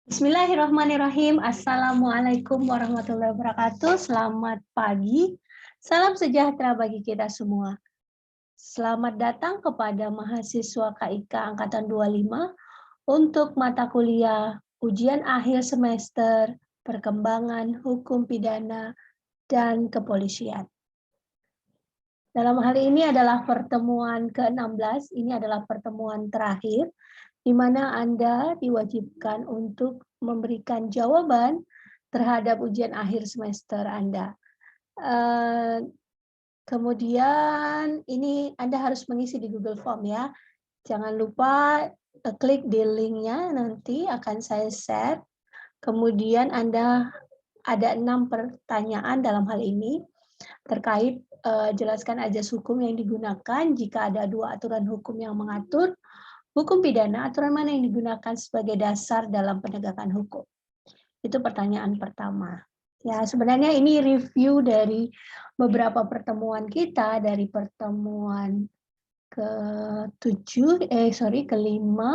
Bismillahirrahmanirrahim. Assalamualaikum warahmatullahi wabarakatuh. Selamat pagi. Salam sejahtera bagi kita semua. Selamat datang kepada mahasiswa KIK Angkatan 25 untuk mata kuliah ujian akhir semester perkembangan hukum pidana dan kepolisian. Dalam hal ini adalah pertemuan ke-16, ini adalah pertemuan terakhir di mana Anda diwajibkan untuk memberikan jawaban terhadap ujian akhir semester Anda. Kemudian ini Anda harus mengisi di Google Form ya. Jangan lupa klik di linknya, nanti akan saya share. Kemudian Anda ada 6 pertanyaan dalam hal ini terkait jelaskan ajas hukum yang digunakan jika ada 2 aturan hukum yang mengatur hukum pidana, aturan mana yang digunakan sebagai dasar dalam penegakan hukum? Itu pertanyaan pertama. Ya, sebenarnya ini review dari beberapa pertemuan kita, dari pertemuan kelima,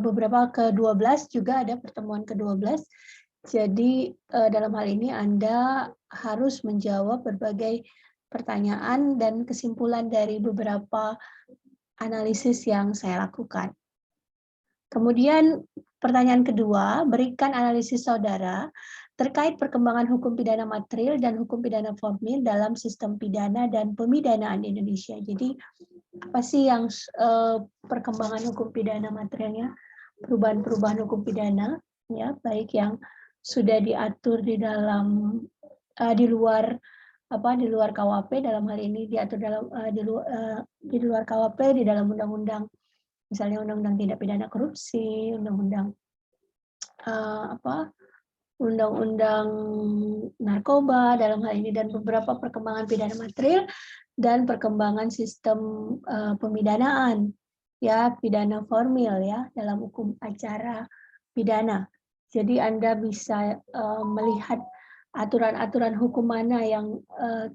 beberapa ke-12 juga ada pertemuan ke-12. Jadi dalam hal ini Anda harus menjawab berbagai pertanyaan dan kesimpulan dari beberapa analisis yang saya lakukan. Kemudian pertanyaan kedua, berikan analisis saudara terkait perkembangan hukum pidana material dan hukum pidana formil dalam sistem pidana dan pemidanaan di Indonesia. Jadi apa sih yang perkembangan hukum pidana materialnya, perubahan-perubahan hukum pidana, ya baik yang sudah diatur di dalam di luar KUHP, dalam hal ini diatur dalam di luar KUHP, di dalam undang-undang, misalnya undang-undang tindak pidana korupsi, undang-undang undang-undang narkoba dalam hal ini, dan beberapa perkembangan pidana material dan perkembangan sistem pemidanaan, ya pidana formil ya dalam hukum acara pidana. Jadi Anda bisa melihat aturan-aturan hukum mana yang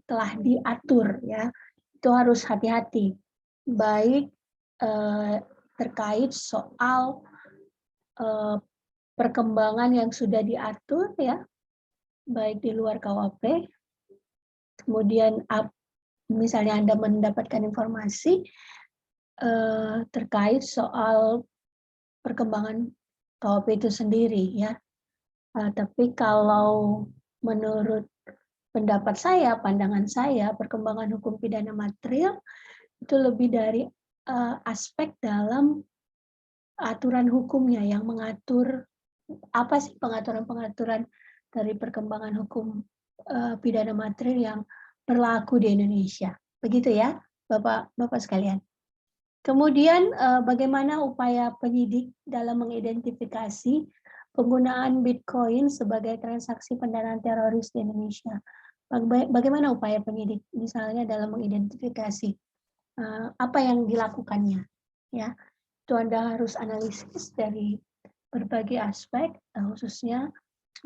telah diatur, ya itu harus hati-hati, baik terkait soal perkembangan yang sudah diatur ya, baik di luar KUHP, kemudian misalnya Anda mendapatkan informasi terkait soal perkembangan KUHP itu sendiri ya. Tapi kalau menurut pendapat saya, pandangan saya, perkembangan hukum pidana material itu lebih dari aspek dalam aturan hukumnya yang mengatur apa sih pengaturan-pengaturan dari perkembangan hukum pidana material yang berlaku di Indonesia. Begitu ya, Bapak sekalian. Kemudian bagaimana upaya penyidik dalam mengidentifikasi penggunaan Bitcoin sebagai transaksi pendanaan teroris di Indonesia. Bagaimana upaya penyidik misalnya dalam mengidentifikasi apa yang dilakukannya, ya. Itu Anda harus analisis dari berbagai aspek, khususnya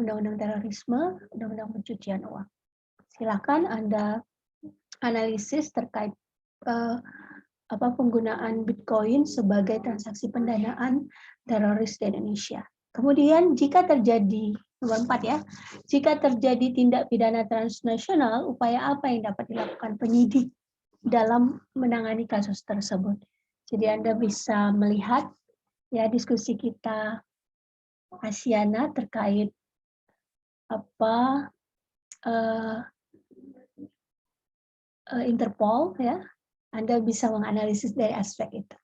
undang-undang terorisme, undang-undang pencucian uang. Silakan Anda analisis terkait penggunaan Bitcoin sebagai transaksi pendanaan teroris di Indonesia. Kemudian jika terjadi, nomor 4 ya, jika terjadi tindak pidana transnasional, upaya apa yang dapat dilakukan penyidik dalam menangani kasus tersebut. Jadi Anda bisa melihat ya diskusi kita Asiana terkait Interpol ya. Anda bisa menganalisis dari aspek itu.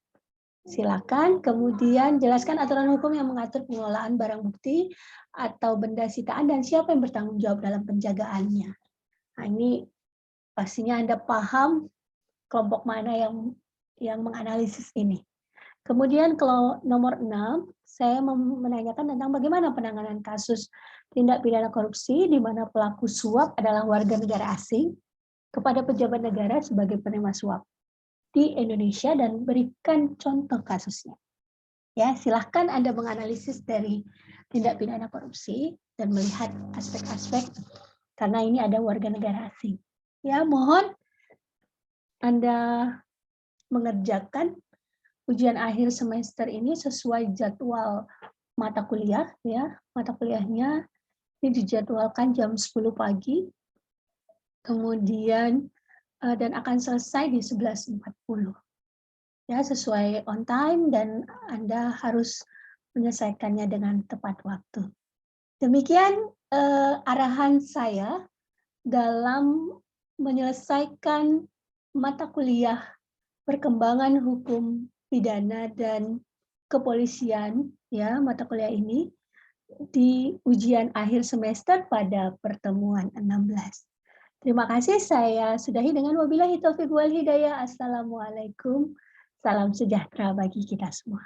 Silakan, kemudian jelaskan aturan hukum yang mengatur pengelolaan barang bukti atau benda sitaan dan siapa yang bertanggung jawab dalam penjagaannya. Nah, ini pastinya Anda paham kelompok mana yang menganalisis ini. Kemudian kalau nomor 6, saya menanyakan tentang bagaimana penanganan kasus tindak pidana korupsi di mana pelaku suap adalah warga negara asing kepada pejabat negara sebagai penerima suap di Indonesia dan berikan contoh kasusnya. Ya, silahkan Anda menganalisis dari tindak pidana korupsi dan melihat aspek-aspek karena ini ada warga negara asing. Ya, mohon Anda mengerjakan ujian akhir semester ini sesuai jadwal mata kuliah ya. Mata kuliahnya ini dijadwalkan jam 10 pagi. Kemudian dan akan selesai di 11.40. Ya, sesuai on time dan Anda harus menyelesaikannya dengan tepat waktu. Demikian arahan saya dalam menyelesaikan mata kuliah perkembangan hukum pidana dan kepolisian, ya, mata kuliah ini di ujian akhir semester pada pertemuan 16. Terima kasih, saya sudahi dengan wabillahi taufiq wal hidayah. Assalamualaikum, salam sejahtera bagi kita semua.